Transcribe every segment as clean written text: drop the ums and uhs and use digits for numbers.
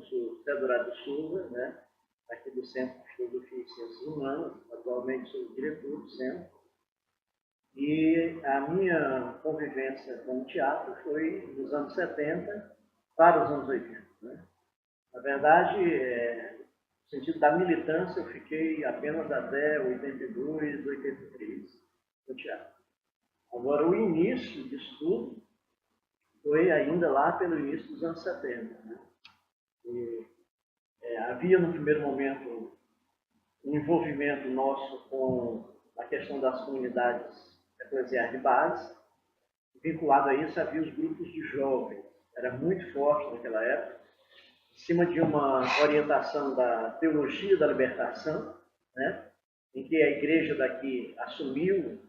sou José Dourado Souza, né, aqui do Centro de Filosofia e Ciências Humanas, atualmente sou o diretor do centro. E a minha convivência com o teatro foi dos anos 70 para os anos 80. Né? Na verdade, no sentido da militância, eu fiquei apenas até 82, 83 no teatro. Agora, o início disso tudo foi ainda lá pelo início dos anos 70. Né? E, havia, no primeiro momento, um envolvimento nosso com a questão das comunidades eclesiais de base. Vinculado a isso, havia os grupos de jovens. Era muito forte naquela época, em cima de uma orientação da teologia da libertação, né? Em que a igreja daqui assumiu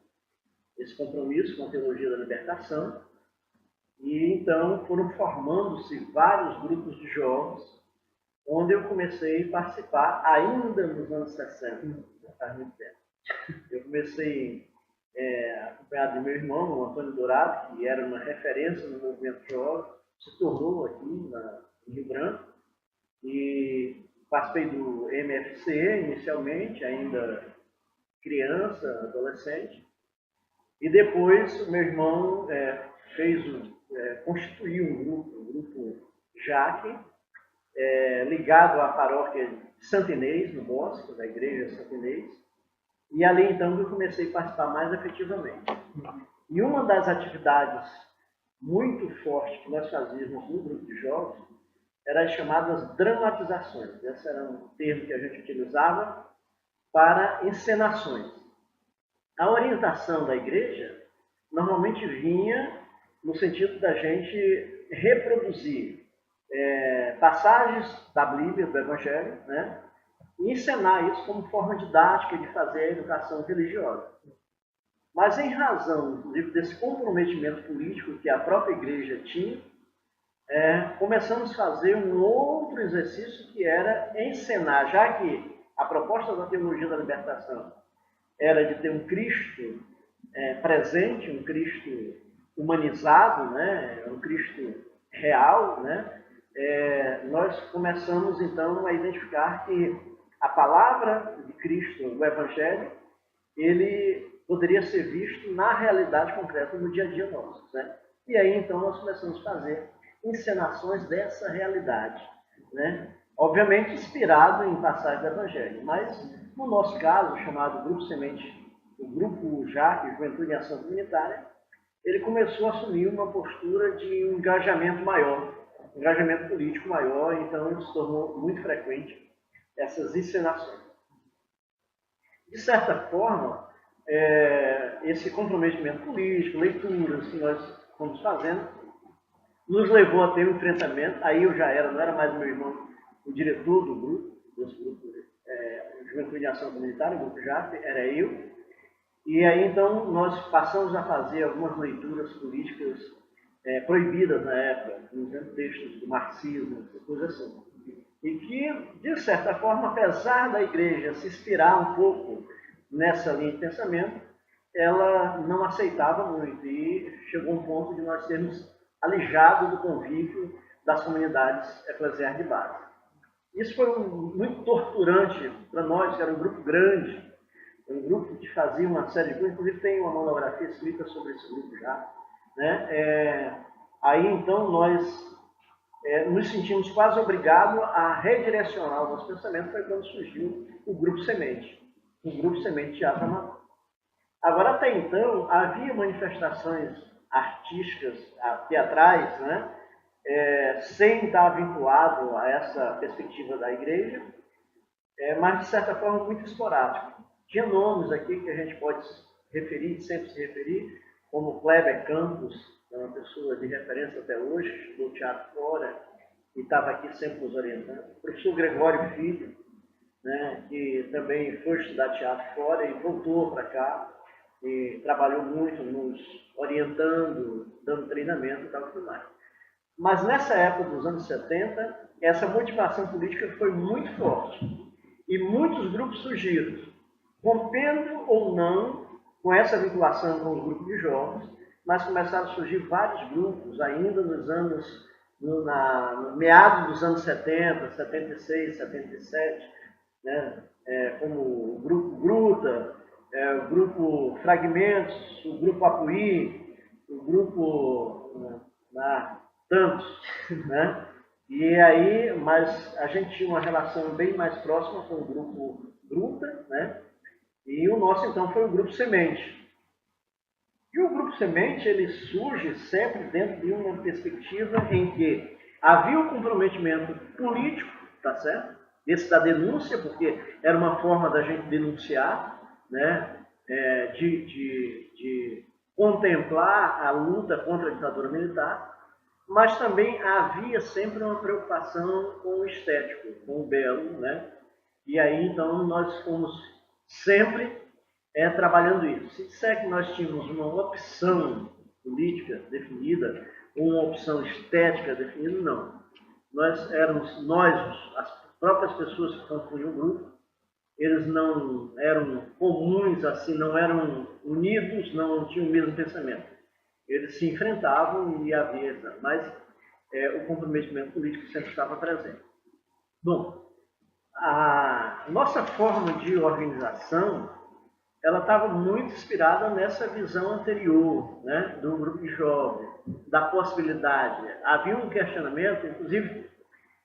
esse compromisso com a teologia da libertação. E então foram formando-se vários grupos de jovens, onde eu comecei a participar ainda nos anos 60, faz muito tempo. Eu comecei acompanhado de meu irmão, o Antônio Dourado, que era uma referência no movimento jovem, se tornou aqui em Rio Branco, e participei do MFC inicialmente, ainda criança, adolescente, e depois o meu irmão constituiu um grupo Jaque, ligado à paróquia de Santo Inês, no Bosque, da igreja de Santo Inês, e ali então eu comecei a participar mais efetivamente. E uma das atividades muito fortes que nós fazíamos no grupo de jovens eram as chamadas dramatizações. Esse era um termo que a gente utilizava para encenações. A orientação da igreja normalmente vinha no sentido da gente reproduzir passagens da Bíblia, do Evangelho, né? E encenar isso como forma didática de fazer a educação religiosa. Mas em razão, inclusive, desse comprometimento político que a própria igreja tinha, começamos a fazer um outro exercício que era encenar, já que a proposta da teologia da libertação era de ter um Cristo presente, um Cristo humanizado, né? Um Cristo real, né? Nós começamos então a identificar que a palavra de Cristo, o Evangelho, ele poderia ser visto na realidade concreta no dia a dia nosso. Né? E aí, então, nós começamos a fazer encenações dessa realidade. Né? Obviamente, inspirado em passagens do Evangelho. Mas, no nosso caso, chamado Grupo Semente, o Grupo JAC, Juventude em Ação Comunitária, ele começou a assumir uma postura de um engajamento maior, um engajamento político maior, então se tornou muito frequente essas encenações. De certa forma, esse comprometimento político, leituras que nós fomos fazendo, nos levou a ter um enfrentamento. Aí eu não era mais meu irmão, o diretor do grupo, desse grupo Juventude em Ação Comunitária, o grupo JAP, era eu. E aí então nós passamos a fazer algumas leituras políticas proibidas na época, usando textos do marxismo, essas coisas assim. E que, de certa forma, apesar da igreja se inspirar um pouco nessa linha de pensamento, ela não aceitava muito e chegou um ponto de nós sermos alijados do convívio das comunidades eclesiais de base. Isso foi muito torturante para nós, que era um grupo grande, um grupo que fazia uma série de coisas, inclusive tem uma monografia escrita sobre esse grupo já. Né? Aí então nós nos sentimos quase obrigados a redirecionar o nosso pensamento, foi quando surgiu o Grupo Semente, o Grupo Semente Teatro Amador. Agora, até então, havia manifestações artísticas, teatrais, né? Sem estar vinculado a essa perspectiva da igreja, mas, de certa forma, muito esporádico. Tinha nomes aqui que a gente pode referir, sempre se referir, como Kleber Campos, é uma pessoa de referência até hoje, estudou teatro fora e estava aqui sempre nos orientando. O professor Gregório Filho, né, que também foi estudar teatro fora e voltou para cá e trabalhou muito nos orientando, dando treinamento e tal e tudo mais. Mas nessa época dos anos 70, essa motivação política foi muito forte e muitos grupos surgiram, rompendo ou não com essa vinculação com os grupos de jovens, mas começaram a surgir vários grupos ainda nos anos no meados dos anos 70, 76, 77, né? Como o Grupo Gruta, o Grupo Fragmentos, o Grupo Apuí, o Grupo tantos, né? E aí, mas a gente tinha uma relação bem mais próxima com o Grupo Gruta, né? E o nosso, então, foi o Grupo Semente. E o Grupo Semente, ele surge sempre dentro de uma perspectiva em que havia um comprometimento político, tá certo? Esse da denúncia, porque era uma forma da gente denunciar, né? De contemplar a luta contra a ditadura militar, mas também havia sempre uma preocupação com o estético, com o belo, né? E aí, então, nós fomos sempre trabalhando isso. Se disser que nós tínhamos uma opção política definida, ou uma opção estética definida, não. Nós, as próprias pessoas que compunham o grupo, eles não eram comuns assim, não eram unidos, não tinham o mesmo pensamento. Eles se enfrentavam e havia, mas o comprometimento político sempre estava presente. Bom, a nossa forma de organização, ela estava muito inspirada nessa visão anterior, né, do grupo de jovens, da possibilidade. Havia um questionamento, inclusive,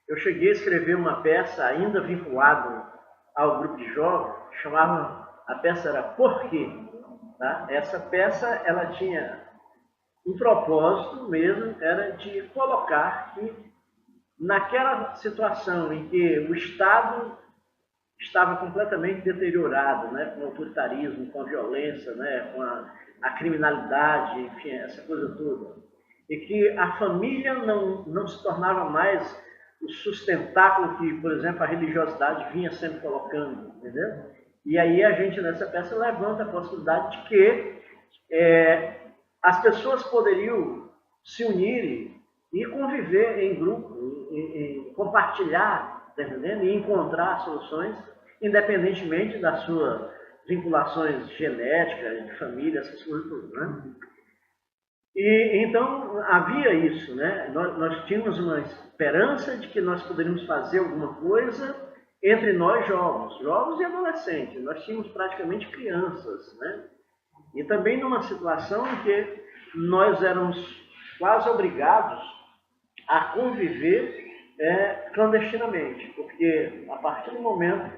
eu cheguei a escrever uma peça ainda vinculada ao grupo de jovens, a peça era Por quê? Tá? Essa peça, ela tinha um propósito mesmo, era de colocar que naquela situação em que o Estado estava completamente deteriorado, né, com o autoritarismo, com a violência, né, com a criminalidade, enfim, essa coisa toda. E que a família não se tornava mais o sustentáculo que, por exemplo, a religiosidade vinha sempre colocando, entendeu? E aí a gente, nessa peça, levanta a possibilidade de que as pessoas poderiam se unir e conviver em grupo, em compartilhar, tá entendendo? E encontrar soluções, independentemente das suas vinculações genéticas, de família, essas coisas todas, né? E então havia isso, né? Nós tínhamos uma esperança de que nós poderíamos fazer alguma coisa entre nós jovens e adolescentes. Nós tínhamos praticamente crianças, né? E também numa situação em que nós éramos quase obrigados a conviver clandestinamente, porque a partir do momento